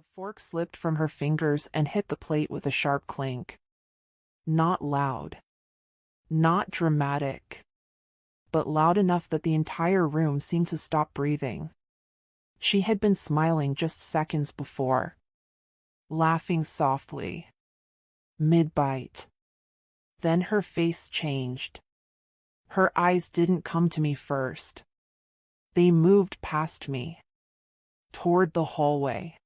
The fork slipped from her fingers and hit the plate with a sharp clink. Not loud. Not dramatic. But loud enough that the entire room seemed to stop breathing. She had been smiling just seconds before. Laughing softly. Mid-bite. Then her face changed. Her eyes didn't come to me first. They moved past me. Toward the hallway.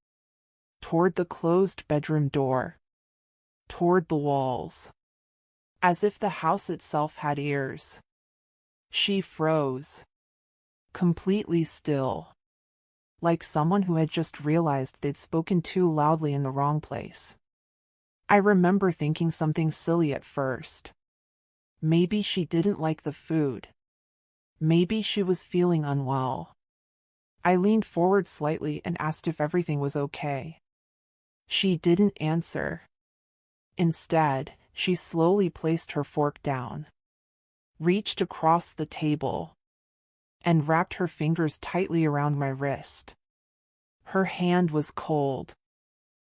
Toward the closed bedroom door. Toward the walls. As if the house itself had ears. She froze. Completely still. Like someone who had just realized they'd spoken too loudly in the wrong place. I remember thinking something silly at first. Maybe she didn't like the food. Maybe she was feeling unwell. I leaned forward slightly and asked if everything was okay. She didn't answer. Instead, she slowly placed her fork down, reached across the table, and wrapped her fingers tightly around my wrist. Her hand was cold.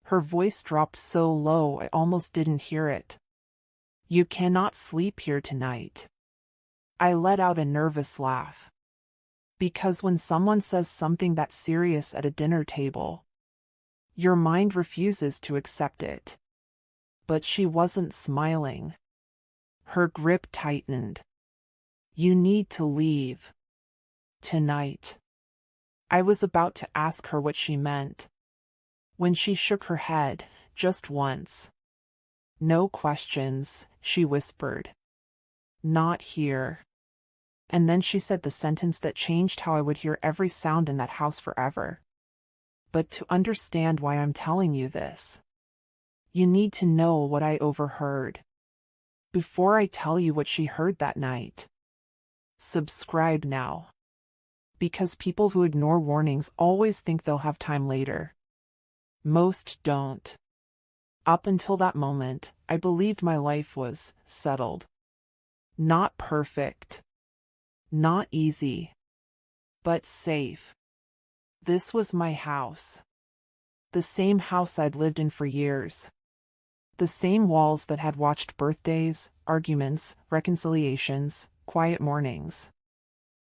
Her voice dropped so low I almost didn't hear it. "You cannot sleep here tonight." I let out a nervous laugh. Because when someone says something that serious at a dinner table, your mind refuses to accept it. But she wasn't smiling. Her grip tightened. "You need to leave. Tonight." I was about to ask her what she meant, when she shook her head, just once. "No questions," she whispered. "Not here." And then she said the sentence that changed how I would hear every sound in that house forever. "But to understand why I'm telling you this, you need to know what I overheard. Before I tell you what she heard that night, subscribe now. Because people who ignore warnings always think they'll have time later. Most don't. Up until that moment, I believed my life was settled. Not perfect. Not easy. But safe. This was my house. The same house I'd lived in for years. The same walls that had watched birthdays, arguments, reconciliations, quiet mornings.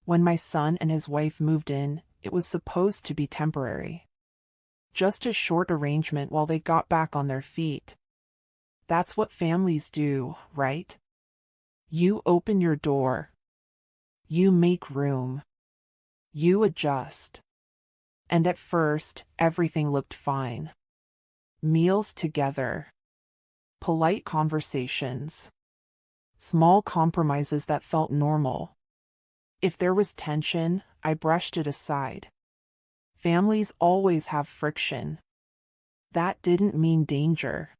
When my son and his wife moved in, it was supposed to be temporary. Just a short arrangement while they got back on their feet. That's what families do, right? You open your door. You make room. You adjust. And at first, everything looked fine. Meals together. Polite conversations. Small compromises that felt normal. If there was tension, I brushed it aside. Families always have friction. That didn't mean danger.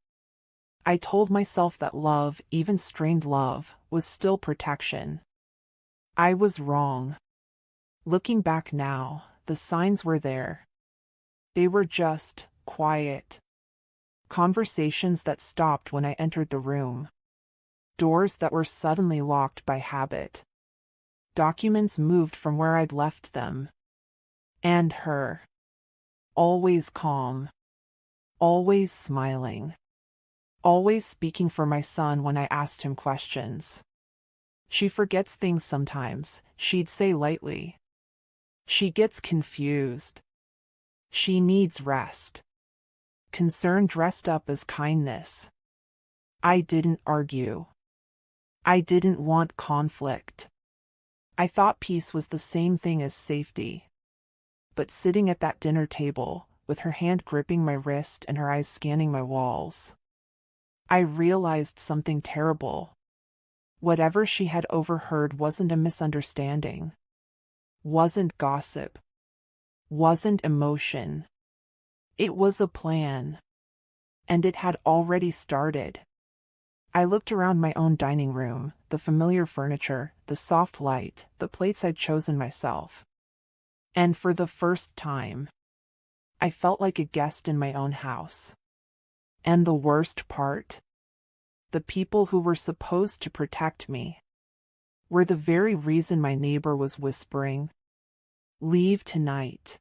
I told myself that love, even strained love, was still protection. I was wrong. Looking back now, the signs were there. They were just quiet. Conversations that stopped when I entered the room. Doors that were suddenly locked by habit. Documents moved from where I'd left them. And her. Always calm. Always smiling. Always speaking for my son when I asked him questions. "She forgets things sometimes," she'd say lightly. "She gets confused. She needs rest." Concern dressed up as kindness. I didn't argue. I didn't want conflict. I thought peace was the same thing as safety. But sitting at that dinner table, with her hand gripping my wrist and her eyes scanning my walls, I realized something terrible. Whatever she had overheard wasn't a misunderstanding. Wasn't gossip. Wasn't emotion. It was a plan. And it had already started. I looked around my own dining room, the familiar furniture, the soft light, the plates I'd chosen myself. And for the first time, I felt like a guest in my own house. And the worst part? The people who were supposed to protect me were the very reason my neighbor was whispering, "Leave tonight."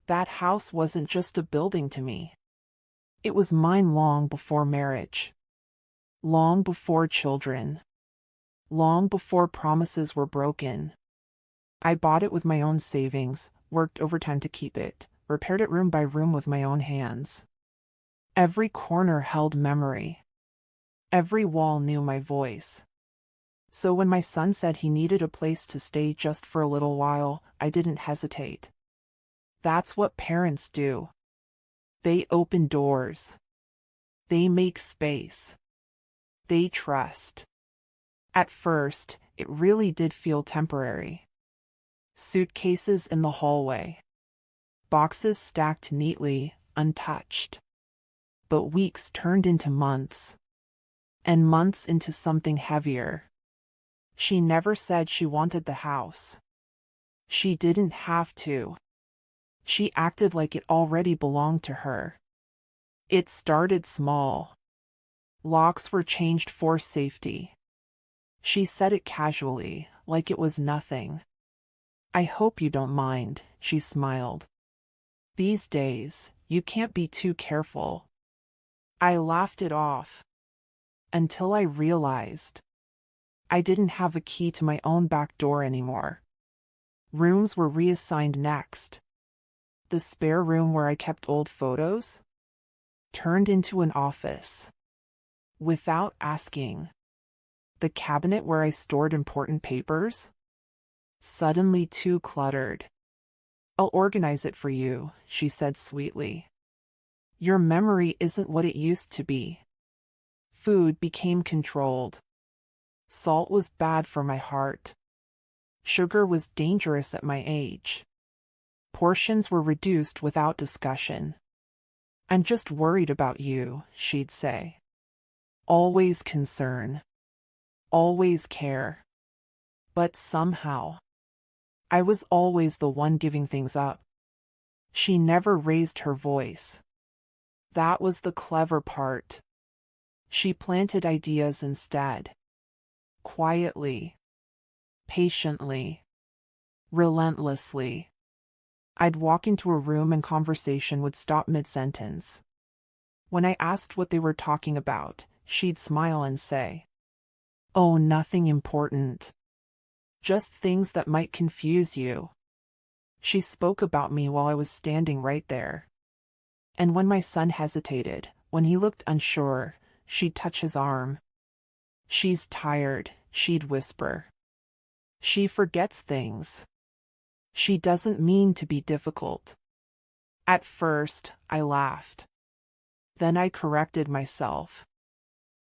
That house wasn't just a building to me. It was mine long before marriage. Long before children. Long before promises were broken. I bought it with my own savings, worked overtime to keep it, repaired it room by room with my own hands. Every corner held memory. Every wall knew my voice. So when my son said he needed a place to stay just for a little while, I didn't hesitate. That's what parents do. They open doors. They make space. They trust. At first, it really did feel temporary. Suitcases in the hallway. Boxes stacked neatly, untouched. But weeks turned into months. And months into something heavier. She never said she wanted the house. She didn't have to. She acted like it already belonged to her. It started small. Locks were changed for safety. She said it casually, like it was nothing. I hope you don't mind, she smiled. These days, you can't be too careful. I laughed it off. Until I realized I didn't have a key to my own back door anymore. Rooms were reassigned next. The spare room where I kept old photos turned into an office. Without asking. The cabinet where I stored important papers suddenly too cluttered. I'll organize it for you, she said sweetly. Your memory isn't what it used to be. Food became controlled. Salt was bad for my heart. Sugar was dangerous at my age. Portions were reduced without discussion. I'm just worried about you, she'd say. Always concern. Always care. But somehow, I was always the one giving things up. She never raised her voice. That was the clever part. She planted ideas instead. Quietly. Patiently. Relentlessly. I'd walk into a room and conversation would stop mid-sentence. When I asked what they were talking about, she'd smile and say, "Oh, nothing important. Just things that might confuse you." She spoke about me while I was standing right there. And when my son hesitated, when he looked unsure, she'd touch his arm. "She's tired," she'd whisper. "She forgets things. She doesn't mean to be difficult." At first, I laughed. Then I corrected myself.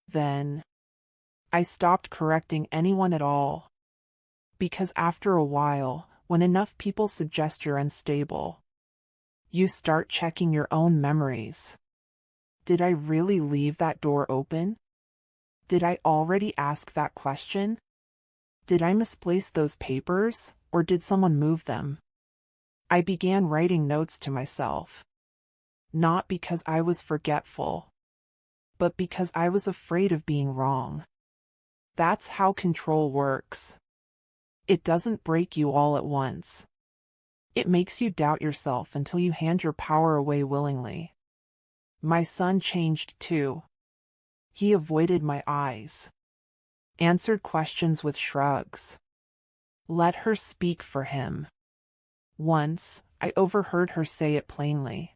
Then I stopped correcting anyone at all. Because after a while, when enough people suggest you're unstable, you start checking your own memories. Did I really leave that door open? Did I already ask that question? Did I misplace those papers, or did someone move them? I began writing notes to myself. Not because I was forgetful, but because I was afraid of being wrong. That's how control works. It doesn't break you all at once. It makes you doubt yourself until you hand your power away willingly. My son changed too. He avoided my eyes. Answered questions with shrugs. Let her speak for him. Once, I overheard her say it plainly.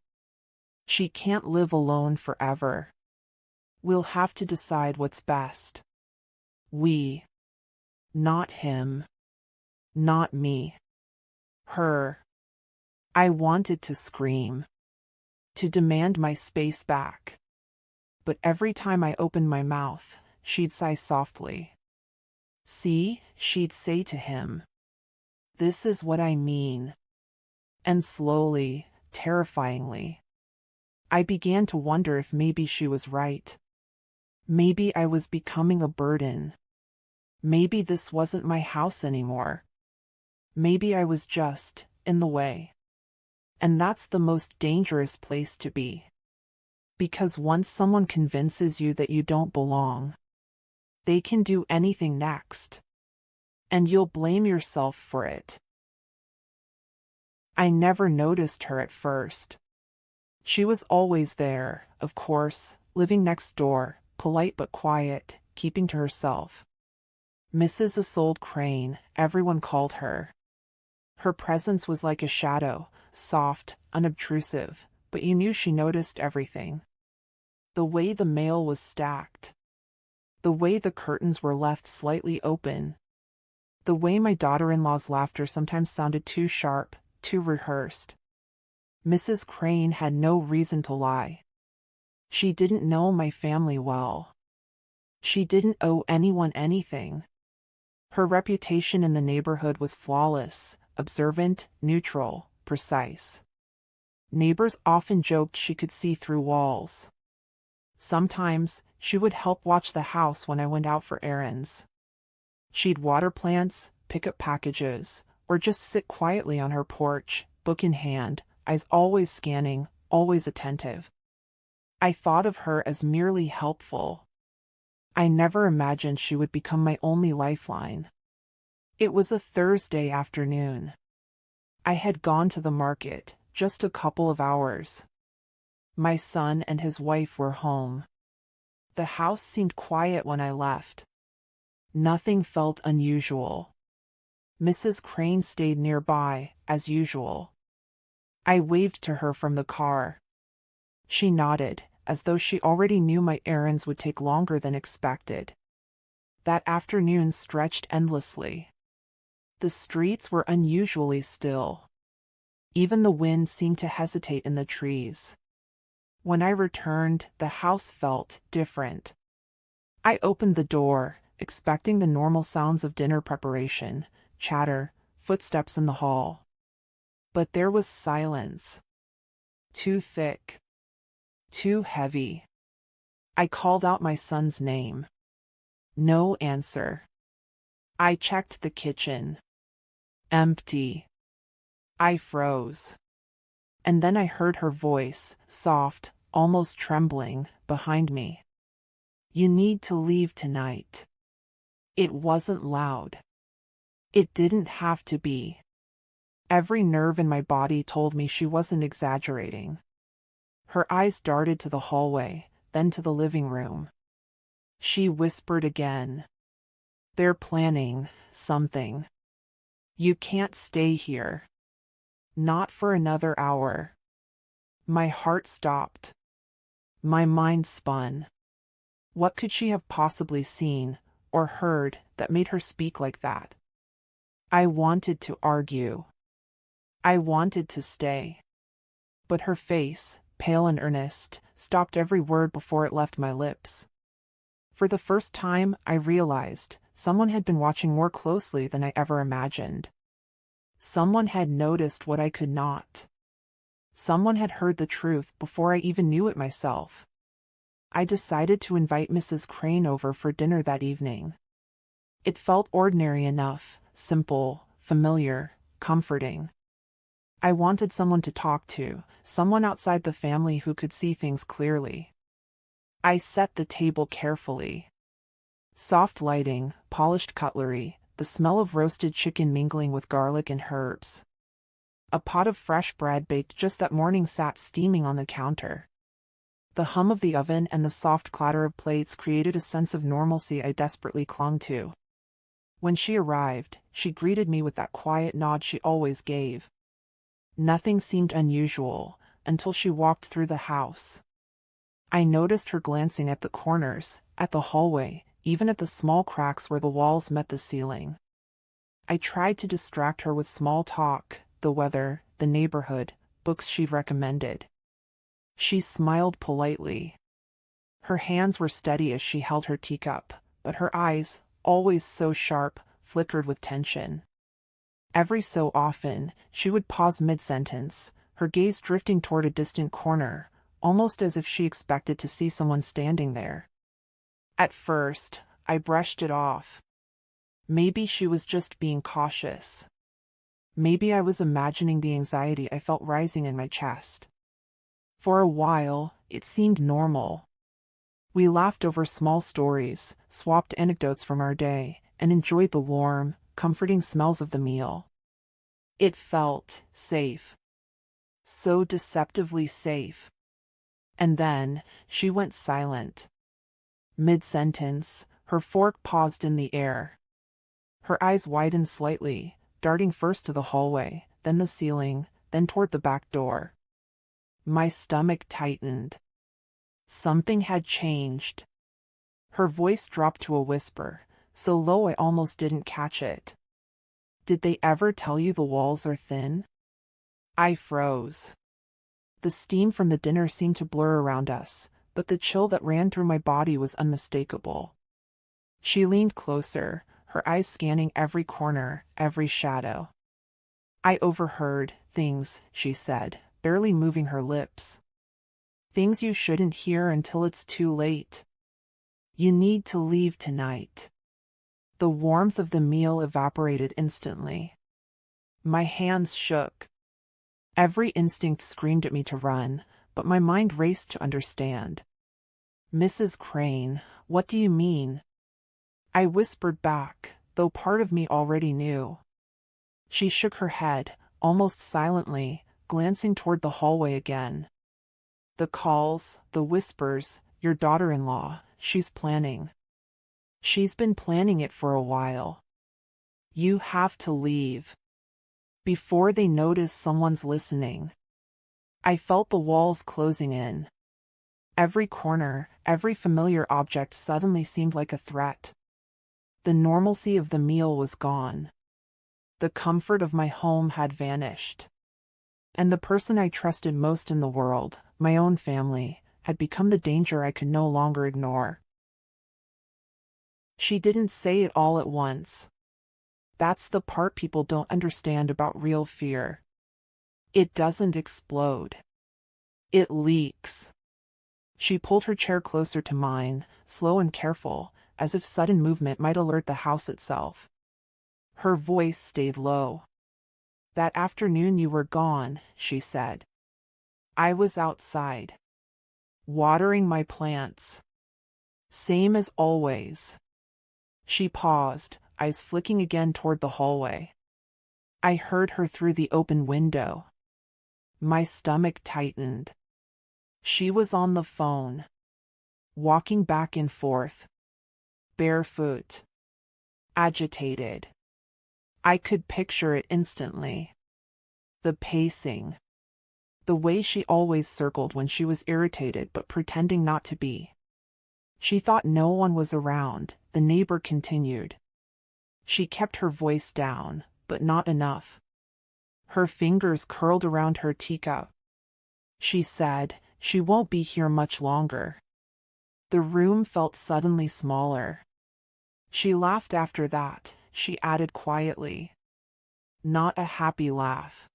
She can't live alone forever. We'll have to decide what's best. We. Not him. Not me. Her. I wanted to scream. To demand my space back. But every time I opened my mouth, she'd sigh softly. "See," she'd say to him. "This is what I mean." And slowly, terrifyingly, I began to wonder if maybe she was right. Maybe I was becoming a burden. Maybe this wasn't my house anymore. Maybe I was just in the way. And that's the most dangerous place to be. Because once someone convinces you that you don't belong, they can do anything next. And you'll blame yourself for it. I never noticed her at first. She was always there, of course, living next door, polite but quiet, keeping to herself. Mrs. Isolde Crane, everyone called her. Her presence was like a shadow, soft, unobtrusive, but you knew she noticed everything. The way the mail was stacked. The way the curtains were left slightly open. The way my daughter-in-law's laughter sometimes sounded too sharp, too rehearsed. Mrs. Crane had no reason to lie. She didn't know my family well. She didn't owe anyone anything. Her reputation in the neighborhood was flawless, observant, neutral, precise. Neighbors often joked she could see through walls. Sometimes, she would help watch the house when I went out for errands. She'd water plants, pick up packages, or just sit quietly on her porch, book in hand, eyes always scanning, always attentive. I thought of her as merely helpful. I never imagined she would become my only lifeline. It was a Thursday afternoon. I had gone to the market, just a couple of hours. My son and his wife were home. The house seemed quiet when I left. Nothing felt unusual. Mrs. Crane stayed nearby, as usual. I waved to her from the car. She nodded, as though she already knew my errands would take longer than expected. That afternoon stretched endlessly. The streets were unusually still. Even the wind seemed to hesitate in the trees. When I returned, the house felt different. I opened the door, expecting the normal sounds of dinner preparation, chatter, footsteps in the hall. But there was silence. Too thick. Too heavy. I called out my son's name. No answer. I checked the kitchen. Empty. I froze. And then I heard her voice, soft, almost trembling, behind me. You need to leave tonight. It wasn't loud. It didn't have to be. Every nerve in my body told me she wasn't exaggerating. Her eyes darted to the hallway, then to the living room. She whispered again. They're planning something. You can't stay here. Not for another hour. My heart stopped. My mind spun. What could she have possibly seen or heard that made her speak like that? I wanted to argue. I wanted to stay. But her face, pale and earnest, stopped every word before it left my lips. For the first time, I realized someone had been watching more closely than I ever imagined. Someone had noticed what I could not. Someone had heard the truth before I even knew it myself. I decided to invite Mrs. Crane over for dinner that evening. It felt ordinary enough, simple, familiar, comforting. I wanted someone to talk to, someone outside the family who could see things clearly. I set the table carefully. Soft lighting, polished cutlery, the smell of roasted chicken mingling with garlic and herbs. A pot of fresh bread baked just that morning sat steaming on the counter. The hum of the oven and the soft clatter of plates created a sense of normalcy I desperately clung to. When she arrived, she greeted me with that quiet nod she always gave. Nothing seemed unusual until she walked through the house. I noticed her glancing at the corners, at the hallway, even at the small cracks where the walls met the ceiling. I tried to distract her with small talk, the weather, the neighborhood, books she'd recommended. She smiled politely. Her hands were steady as she held her teacup, but her eyes, always so sharp, flickered with tension. Every so often, she would pause mid-sentence, her gaze drifting toward a distant corner, almost as if she expected to see someone standing there. At first, I brushed it off. Maybe she was just being cautious. Maybe I was imagining the anxiety I felt rising in my chest. For a while, it seemed normal. We laughed over small stories, swapped anecdotes from our day, and enjoyed the warm, comforting smells of the meal. It felt safe. So deceptively safe. And then, she went silent. Mid-sentence, her fork paused in the air. Her eyes widened slightly, darting first to the hallway, then the ceiling, then toward the back door. My stomach tightened. Something had changed. Her voice dropped to a whisper, so low I almost didn't catch it. Did they ever tell you the walls are thin? I froze. The steam from the dinner seemed to blur around us, but the chill that ran through my body was unmistakable. She leaned closer, her eyes scanning every corner, every shadow. I overheard things, she said, barely moving her lips. Things you shouldn't hear until it's too late. You need to leave tonight. The warmth of the meal evaporated instantly. My hands shook. Every instinct screamed at me to run, but my mind raced to understand. Mrs. Crane, what do you mean? I whispered back, though part of me already knew. She shook her head, almost silently, glancing toward the hallway again. The calls, the whispers, your daughter-in-law, she's planning. She's been planning it for a while. You have to leave. Before they notice someone's listening. I felt the walls closing in. Every corner, every familiar object suddenly seemed like a threat. The normalcy of the meal was gone. The comfort of my home had vanished. And the person I trusted most in the world, my own family, had become the danger I could no longer ignore. She didn't say it all at once. That's the part people don't understand about real fear. It doesn't explode. It leaks. She pulled her chair closer to mine, slow and careful, as if sudden movement might alert the house itself. Her voice stayed low. That afternoon you were gone, she said. I was outside. Watering my plants. Same as always. She paused, eyes flicking again toward the hallway. I heard her through the open window. My stomach tightened. She was on the phone. Walking back and forth. Barefoot. Agitated. I could picture it instantly. The pacing. The way she always circled when she was irritated but pretending not to be. She thought no one was around, the neighbor continued. She kept her voice down, but not enough. Her fingers curled around her teacup. She said, she won't be here much longer. The room felt suddenly smaller. She laughed after that, she added quietly. Not a happy laugh.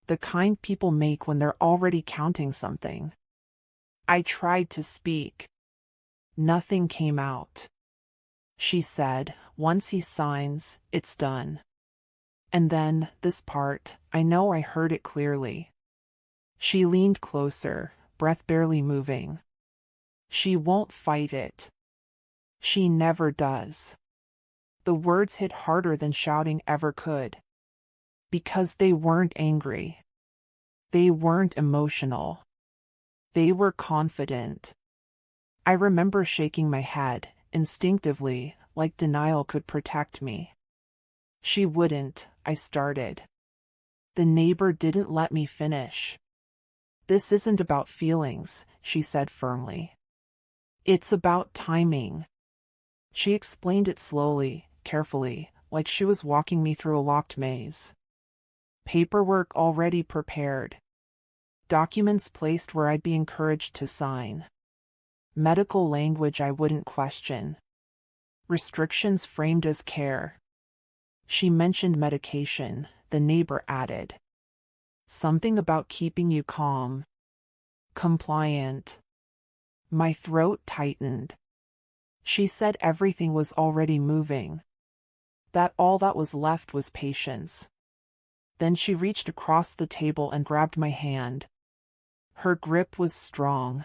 The kind people make when they're already counting something. I tried to speak. Nothing came out. She said, once he signs, it's done. And then, this part, I know I heard it clearly. She leaned closer, breath barely moving. She won't fight it. She never does. The words hit harder than shouting ever could. Because they weren't angry. They weren't emotional. They were confident. I remember shaking my head, instinctively, like denial could protect me. She wouldn't, I started. The neighbor didn't let me finish. This isn't about feelings, she said firmly. It's about timing. She explained it slowly, carefully, like she was walking me through a locked maze. Paperwork already prepared. Documents placed where I'd be encouraged to sign. Medical language I wouldn't question. Restrictions framed as care. She mentioned medication, the neighbor added. Something about keeping you calm. Compliant. My throat tightened. She said everything was already moving. That all that was left was patience. Then she reached across the table and grabbed my hand. Her grip was strong.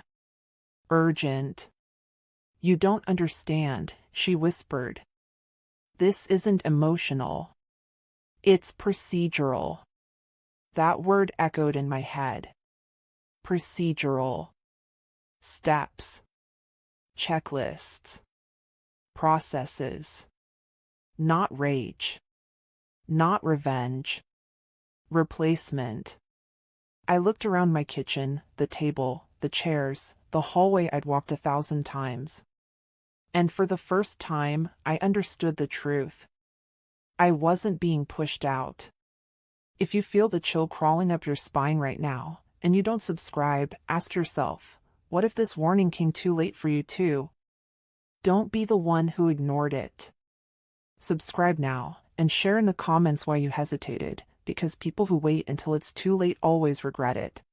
Urgent. You don't understand, she whispered. This isn't emotional. It's procedural. That word echoed in my head. Procedural. Steps. Checklists. Processes. Not rage. Not revenge. Replacement. I looked around my kitchen, the table, the chairs, the hallway I'd walked 1,000 times. And for the first time, I understood the truth. I wasn't being pushed out. If you feel the chill crawling up your spine right now, and you don't subscribe, ask yourself, what if this warning came too late for you too? Don't be the one who ignored it. Subscribe now, and share in the comments why you hesitated, because people who wait until it's too late always regret it.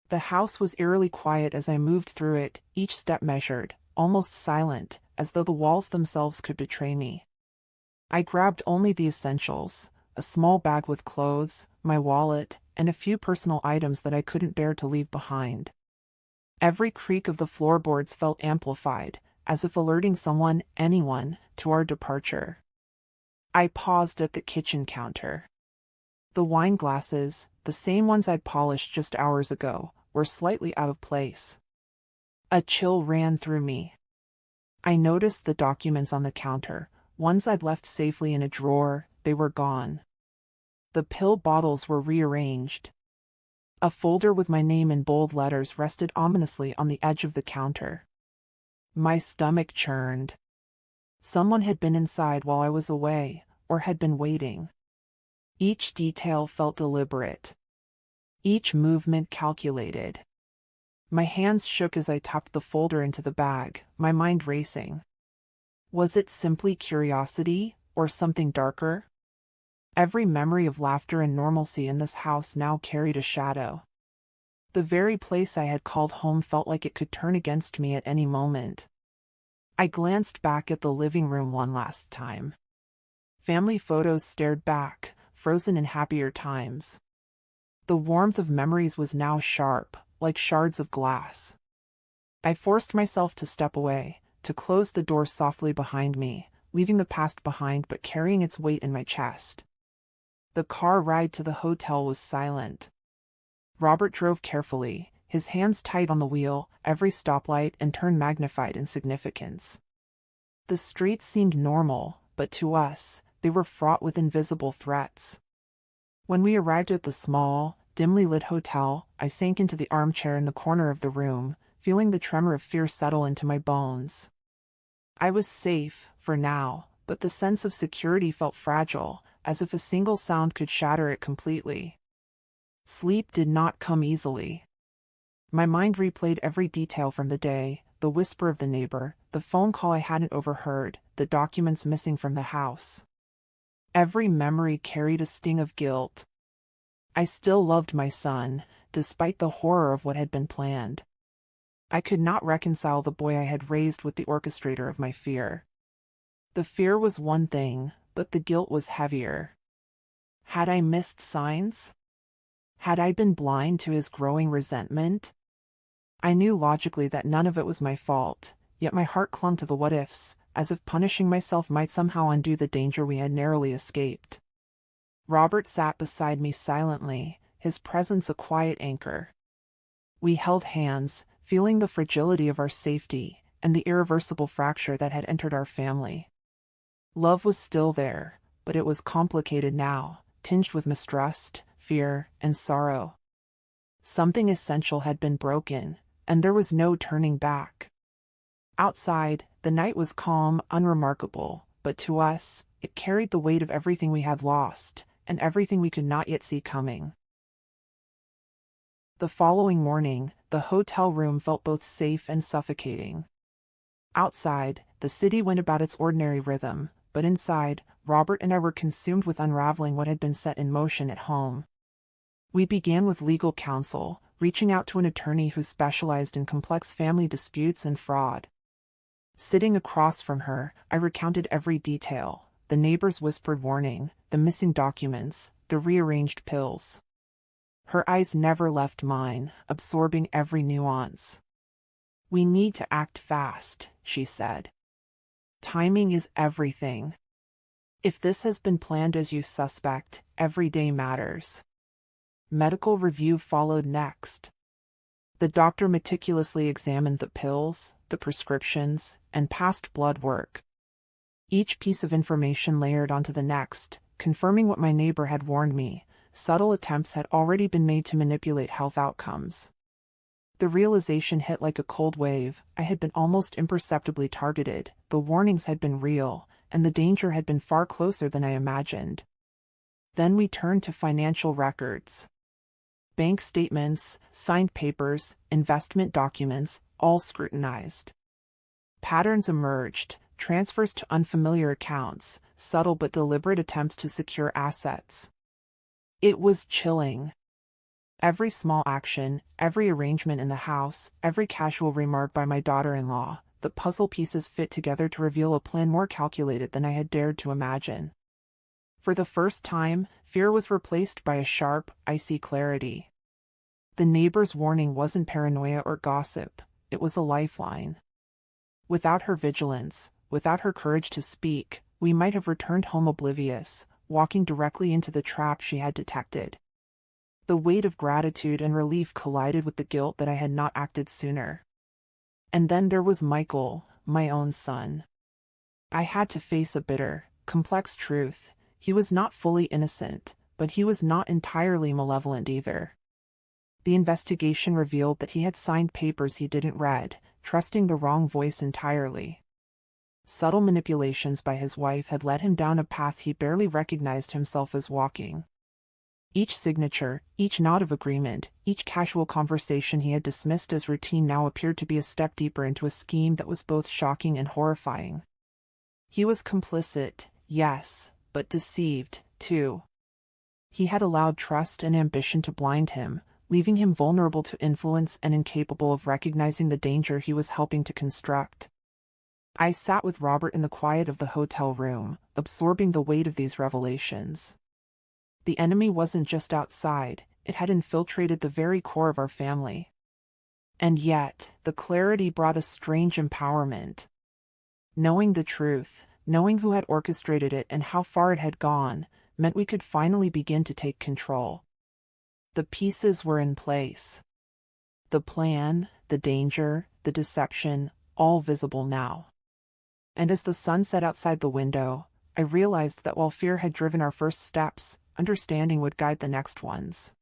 The house was eerily quiet as I moved through it, each step measured, almost silent, as though the walls themselves could betray me. I grabbed only the essentials, a small bag with clothes, my wallet, and a few personal items that I couldn't bear to leave behind. Every creak of the floorboards felt amplified, as if alerting someone, anyone, to our departure. I paused at the kitchen counter. The wine glasses, the same ones I'd polished just hours ago, were slightly out of place. A chill ran through me. I noticed the documents on the counter, ones I'd left safely in a drawer, they were gone. The pill bottles were rearranged. A folder with my name in bold letters rested ominously on the edge of the counter. My stomach churned. Someone had been inside while I was away, or had been waiting. Each detail felt deliberate. Each movement calculated. My hands shook as I tucked the folder into the bag, my mind racing. Was it simply curiosity, or something darker? Every memory of laughter and normalcy in this house now carried a shadow. The very place I had called home felt like it could turn against me at any moment. I glanced back at the living room one last time. Family photos stared back, frozen in happier times. The warmth of memories was now sharp, like shards of glass. I forced myself to step away, to close the door softly behind me, leaving the past behind but carrying its weight in my chest. The car ride to the hotel was silent. Robert drove carefully, his hands tight on the wheel, every stoplight and turn magnified in significance. The streets seemed normal, but to us, they were fraught with invisible threats. When we arrived at the small, dimly lit hotel, I sank into the armchair in the corner of the room, feeling the tremor of fear settle into my bones. I was safe, for now, but the sense of security felt fragile, as if a single sound could shatter it completely. Sleep did not come easily. My mind replayed every detail from the day, the whisper of the neighbor, the phone call I hadn't overheard, the documents missing from the house. Every memory carried a sting of guilt. I still loved my son, despite the horror of what had been planned. I could not reconcile the boy I had raised with the orchestrator of my fear. The fear was one thing, but the guilt was heavier. Had I missed signs? Had I been blind to his growing resentment? I knew logically that none of it was my fault, yet my heart clung to the what-ifs, as if punishing myself might somehow undo the danger we had narrowly escaped. Robert sat beside me silently, his presence a quiet anchor. We held hands, feeling the fragility of our safety, and the irreversible fracture that had entered our family. Love was still there, but it was complicated now, tinged with mistrust, fear, and sorrow. Something essential had been broken, and there was no turning back. Outside, the night was calm, unremarkable, but to us, it carried the weight of everything we had lost, and everything we could not yet see coming. The following morning, the hotel room felt both safe and suffocating. Outside, the city went about its ordinary rhythm, but inside, Robert and I were consumed with unraveling what had been set in motion at home. We began with legal counsel, reaching out to an attorney who specialized in complex family disputes and fraud. Sitting across from her, I recounted every detail, the neighbor's whispered warning, the missing documents, the rearranged pills. Her eyes never left mine, absorbing every nuance. "We need to act fast," she said. "Timing is everything." If this has been planned as you suspect, every day matters. Medical review followed next. The doctor meticulously examined the pills, the prescriptions, and past blood work. Each piece of information layered onto the next, confirming what my neighbor had warned me. Subtle attempts had already been made to manipulate health outcomes. The realization hit like a cold wave. I had been almost imperceptibly targeted, the warnings had been real, and the danger had been far closer than I imagined. Then we turned to financial records. Bank statements, signed papers, investment documents, all scrutinized. Patterns emerged, transfers to unfamiliar accounts, subtle but deliberate attempts to secure assets. It was chilling. Every small action, every arrangement in the house, every casual remark by my daughter-in-law, the puzzle pieces fit together to reveal a plan more calculated than I had dared to imagine. For the first time, fear was replaced by a sharp, icy clarity. The neighbor's warning wasn't paranoia or gossip, it was a lifeline. Without her vigilance, without her courage to speak, we might have returned home oblivious, walking directly into the trap she had detected. The weight of gratitude and relief collided with the guilt that I had not acted sooner. And then there was Michael, my own son. I had to face a bitter, complex truth. He was not fully innocent, but he was not entirely malevolent either. The investigation revealed that he had signed papers he didn't read, trusting the wrong voice entirely. Subtle manipulations by his wife had led him down a path he barely recognized himself as walking. Each signature, each nod of agreement, each casual conversation he had dismissed as routine now appeared to be a step deeper into a scheme that was both shocking and horrifying. He was complicit, yes, but deceived, too. He had allowed trust and ambition to blind him, leaving him vulnerable to influence and incapable of recognizing the danger he was helping to construct. I sat with Robert in the quiet of the hotel room, absorbing the weight of these revelations. The enemy wasn't just outside, it had infiltrated the very core of our family. And yet, the clarity brought a strange empowerment. Knowing the truth, knowing who had orchestrated it and how far it had gone, meant we could finally begin to take control. The pieces were in place. The plan, the danger, the deception, all visible now. And as the sun set outside the window, I realized that while fear had driven our first steps, understanding would guide the next ones.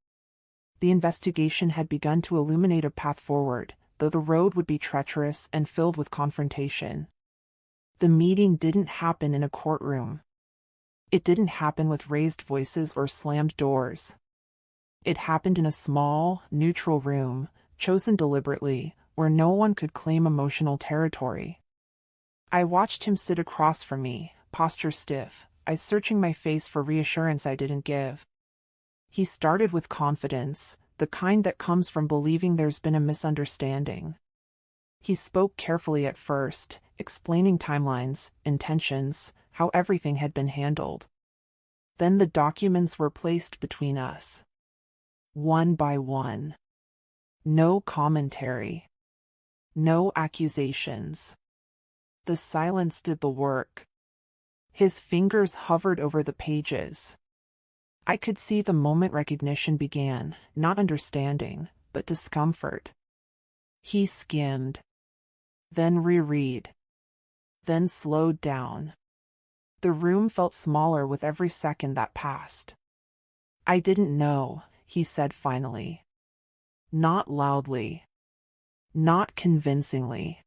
The investigation had begun to illuminate a path forward, though the road would be treacherous and filled with confrontation. The meeting didn't happen in a courtroom. It didn't happen with raised voices or slammed doors. It happened in a small, neutral room, chosen deliberately, where no one could claim emotional territory. I watched him sit across from me, posture stiff, eyes searching my face for reassurance I didn't give. He started with confidence, the kind that comes from believing there's been a misunderstanding. He spoke carefully at first, explaining timelines, intentions, how everything had been handled. Then the documents were placed between us. One by one. No commentary. No accusations. The silence did the work. His fingers hovered over the pages. I could see the moment recognition began, not understanding, but discomfort. He skimmed. Then reread. Then slowed down. The room felt smaller with every second that passed. I didn't know, he said finally. Not loudly. Not convincingly.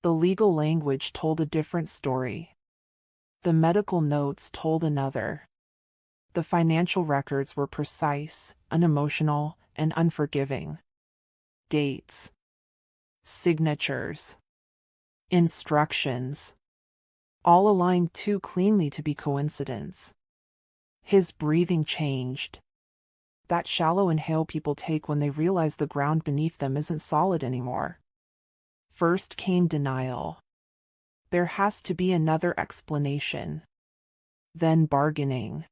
The legal language told a different story. The medical notes told another. The financial records were precise, unemotional, and unforgiving. Dates. Signatures. Instructions. All aligned too cleanly to be coincidence. His breathing changed. That shallow inhale people take when they realize the ground beneath them isn't solid anymore. First came denial. There has to be another explanation. Then bargaining.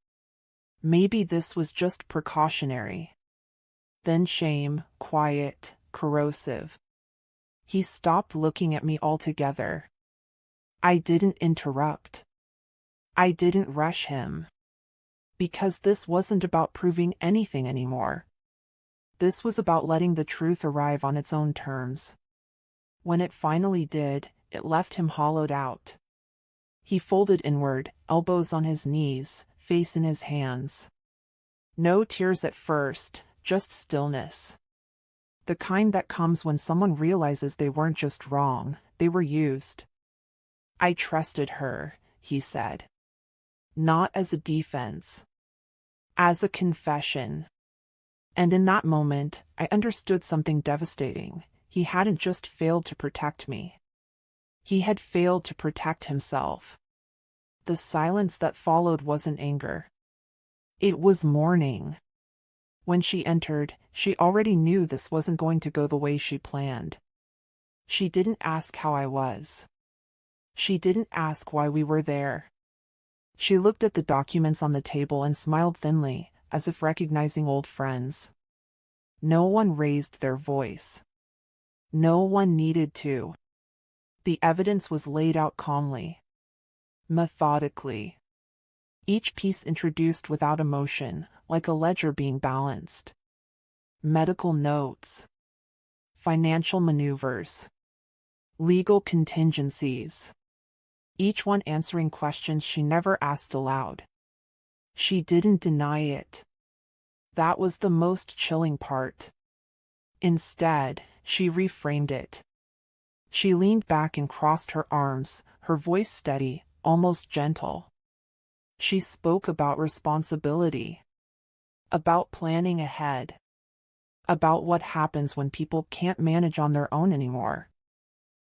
Maybe this was just precautionary. Then shame, quiet, corrosive. He stopped looking at me altogether. I didn't interrupt. I didn't rush him. Because this wasn't about proving anything anymore. This was about letting the truth arrive on its own terms. When it finally did, it left him hollowed out. He folded inward, elbows on his knees, face in his hands. No tears at first, just stillness. The kind that comes when someone realizes they weren't just wrong, they were used. I trusted her, he said. Not as a defense. As a confession. And in that moment, I understood something devastating. He hadn't just failed to protect me. He had failed to protect himself. The silence that followed wasn't anger. It was mourning. When she entered, she already knew this wasn't going to go the way she planned. She didn't ask how I was. She didn't ask why we were there. She looked at the documents on the table and smiled thinly, as if recognizing old friends. No one raised their voice. No one needed to. The evidence was laid out calmly. Methodically. Each piece introduced without emotion, like a ledger being balanced. Medical notes. Financial maneuvers. Legal contingencies. Each one answering questions she never asked aloud. She didn't deny it. That was the most chilling part. Instead, she reframed it. She leaned back and crossed her arms, her voice steady, almost gentle. She spoke about responsibility. About planning ahead. About what happens when people can't manage on their own anymore.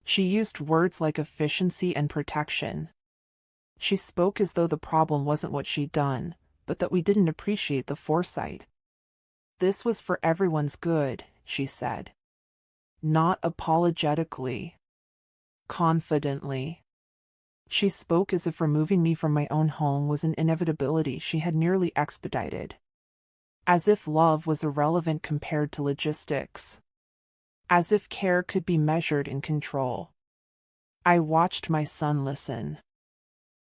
She used words like efficiency and protection. She spoke as though the problem wasn't what she'd done, but that we didn't appreciate the foresight. This was for everyone's good, she said. Not apologetically. Confidently. She spoke as if removing me from my own home was an inevitability she had nearly expedited. As if love was irrelevant compared to logistics. As if care could be measured in control. I watched my son listen.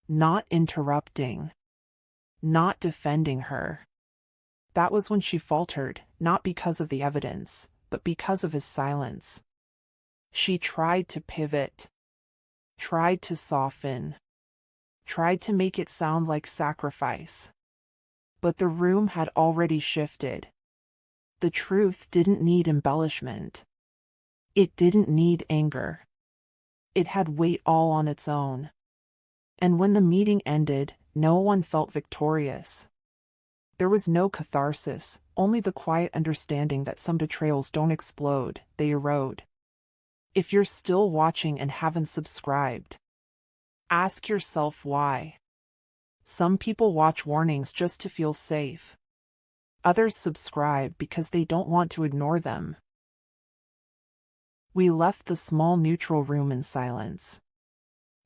Not interrupting. Not defending her. That was when she faltered, not because of the evidence, but because of his silence. She tried to pivot. Tried to soften. Tried to make it sound like sacrifice. But the room had already shifted. The truth didn't need embellishment. It didn't need anger. It had weight all on its own. And when the meeting ended, no one felt victorious. There was no catharsis, only the quiet understanding that some betrayals don't explode, they erode. If you're still watching and haven't subscribed, ask yourself why. Some people watch warnings just to feel safe. Others subscribe because they don't want to ignore them. We left the small neutral room in silence.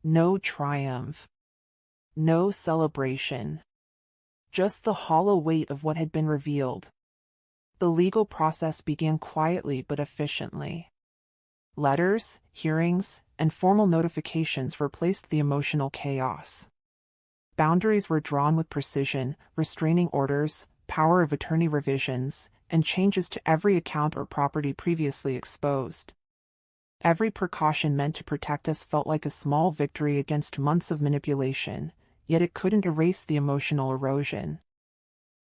No triumph. No celebration. Just the hollow weight of what had been revealed. The legal process began quietly but efficiently. Letters, hearings, and formal notifications replaced the emotional chaos. Boundaries were drawn with precision, restraining orders, power of attorney revisions, and changes to every account or property previously exposed. Every precaution meant to protect us felt like a small victory against months of manipulation, yet it couldn't erase the emotional erosion.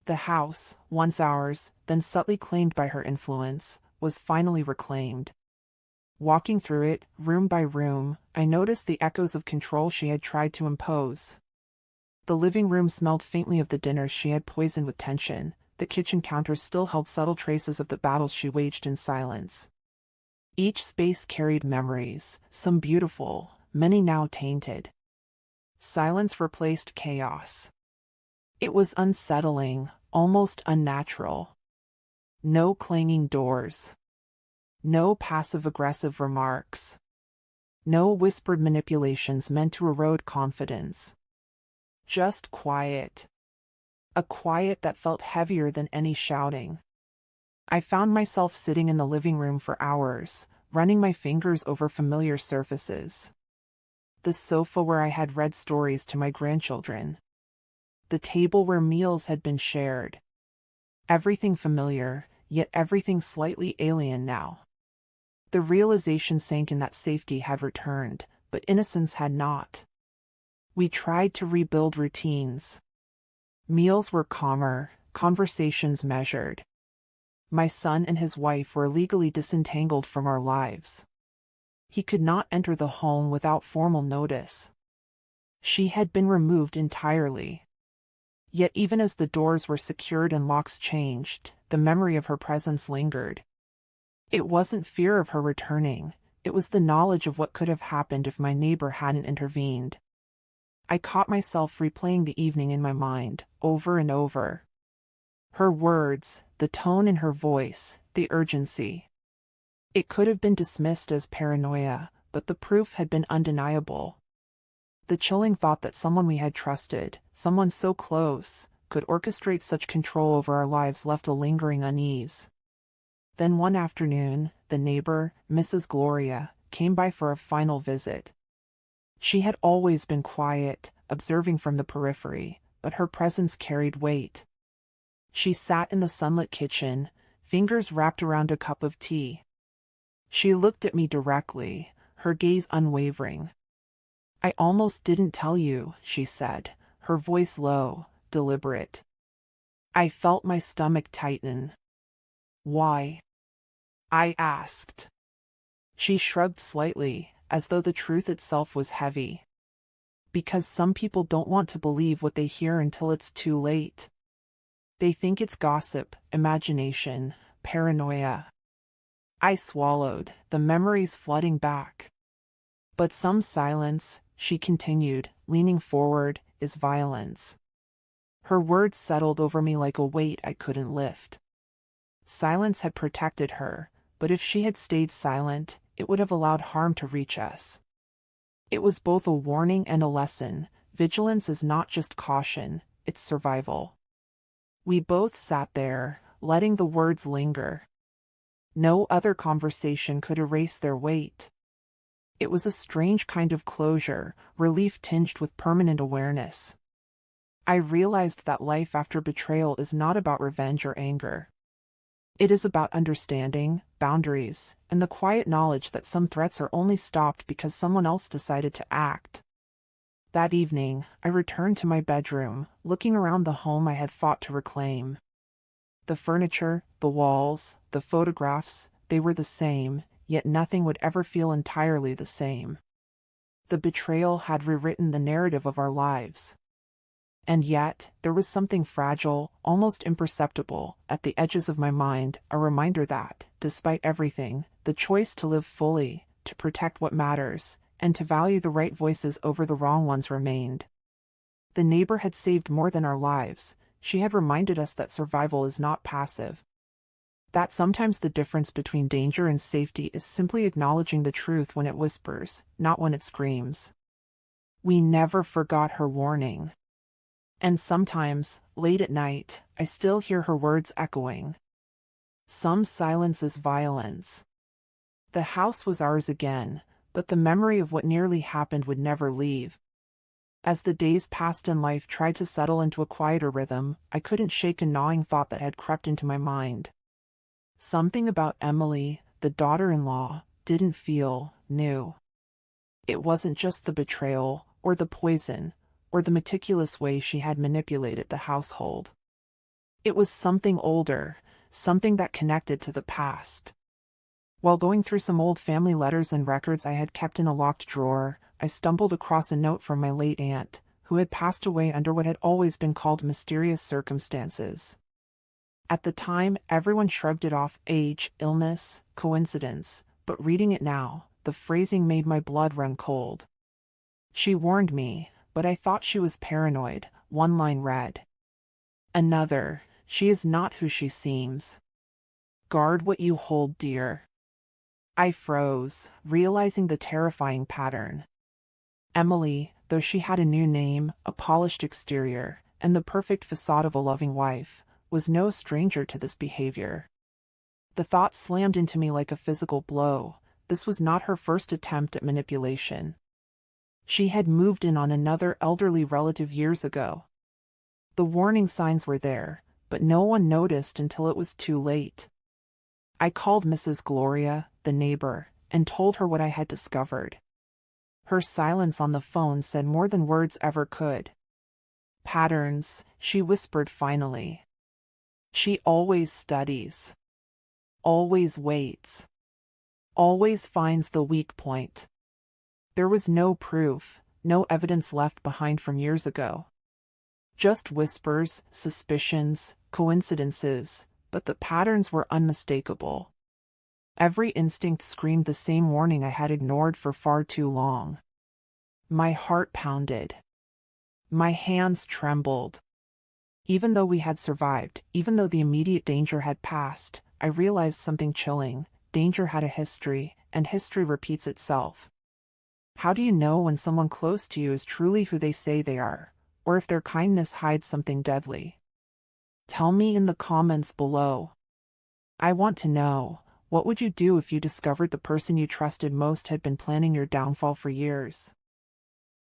The house, once ours, then subtly claimed by her influence, was finally reclaimed. Walking through it, room by room, I noticed the echoes of control she had tried to impose. The living room smelled faintly of the dinners she had poisoned with tension. The kitchen counters still held subtle traces of the battles she waged in silence. Each space carried memories, some beautiful, many now tainted. Silence replaced chaos. It was unsettling, almost unnatural. No clanging doors. No passive-aggressive remarks. No whispered manipulations meant to erode confidence. Just quiet. A quiet that felt heavier than any shouting. I found myself sitting in the living room for hours, running my fingers over familiar surfaces. The sofa where I had read stories to my grandchildren. the table where meals had been shared. Everything familiar, yet everything slightly alien now. The realization sank in that safety had returned, but innocence had not. We tried to rebuild routines. Meals were calmer, conversations measured. My son and his wife were legally disentangled from our lives. He could not enter the home without formal notice. She had been removed entirely. Yet even as the doors were secured and locks changed, the memory of her presence lingered. It wasn't fear of her returning, it was the knowledge of what could have happened if my neighbor hadn't intervened. I caught myself replaying the evening in my mind, over and over. Her words, the tone in her voice, the urgency. It could have been dismissed as paranoia, but the proof had been undeniable. The chilling thought that someone we had trusted, someone so close, could orchestrate such control over our lives left a lingering unease. Then one afternoon, the neighbor, Mrs. Gloria, came by for a final visit. She had always been quiet, observing from the periphery, but her presence carried weight. She sat in the sunlit kitchen, fingers wrapped around a cup of tea. She looked at me directly, her gaze unwavering. "I almost didn't tell you," she said, her voice low, deliberate. I felt my stomach tighten. "Why?" I asked. She shrugged slightly, as though the truth itself was heavy. "Because some people don't want to believe what they hear until it's too late. They think it's gossip, imagination, paranoia." I swallowed, the memories flooding back. "But some silence," she continued, leaning forward, "is violence." Her words settled over me like a weight I couldn't lift. Silence had protected her, but if she had stayed silent, it would have allowed harm to reach us. It was both a warning and a lesson. Vigilance is not just caution, it's survival. We both sat there, letting the words linger. No other conversation could erase their weight. It was a strange kind of closure, relief tinged with permanent awareness. I realized that life after betrayal is not about revenge or anger. It is about understanding, boundaries, and the quiet knowledge that some threats are only stopped because someone else decided to act. That evening, I returned to my bedroom, looking around the home I had fought to reclaim. The furniture, the walls, the photographs, they were the same, yet nothing would ever feel entirely the same. The betrayal had rewritten the narrative of our lives. And yet, there was something fragile, almost imperceptible, at the edges of my mind, a reminder that, despite everything, the choice to live fully, to protect what matters, and to value the right voices over the wrong ones remained. The neighbor had saved more than our lives. She had reminded us that survival is not passive. That sometimes the difference between danger and safety is simply acknowledging the truth when it whispers, not when it screams. We never forgot her warning. And sometimes, late at night, I still hear her words echoing. Some silence is violence. The house was ours again, but the memory of what nearly happened would never leave. As the days passed and life tried to settle into a quieter rhythm, I couldn't shake a gnawing thought that had crept into my mind. Something about Emily, the daughter-in-law, didn't feel new. It wasn't just the betrayal, or the poison, or the meticulous way she had manipulated the household. It was something older, something that connected to the past. While going through some old family letters and records I had kept in a locked drawer, I stumbled across a note from my late aunt, who had passed away under what had always been called mysterious circumstances. At the time, everyone shrugged it off: age, illness, coincidence, but reading it now, the phrasing made my blood run cold. She warned me, but I thought she was paranoid. One line read. Another, she is not who she seems. Guard what you hold dear. I froze, realizing the terrifying pattern. Emily, though she had a new name, a polished exterior, and the perfect facade of a loving wife, was no stranger to this behavior. The thought slammed into me like a physical blow. This was not her first attempt at manipulation. She had moved in on another elderly relative years ago. The warning signs were there, but no one noticed until it was too late. I called Mrs. Gloria, the neighbor, and told her what I had discovered. Her silence on the phone said more than words ever could. "Patterns," she whispered finally. "She always studies. Always waits. Always finds the weak point." There was no proof, no evidence left behind from years ago. Just whispers, suspicions, coincidences, but the patterns were unmistakable. Every instinct screamed the same warning I had ignored for far too long. My heart pounded. My hands trembled. Even though we had survived, even though the immediate danger had passed, I realized something chilling. Danger had a history, and history repeats itself. How do you know when someone close to you is truly who they say they are, or if their kindness hides something deadly? Tell me in the comments below. I want to know, what would you do if you discovered the person you trusted most had been planning your downfall for years?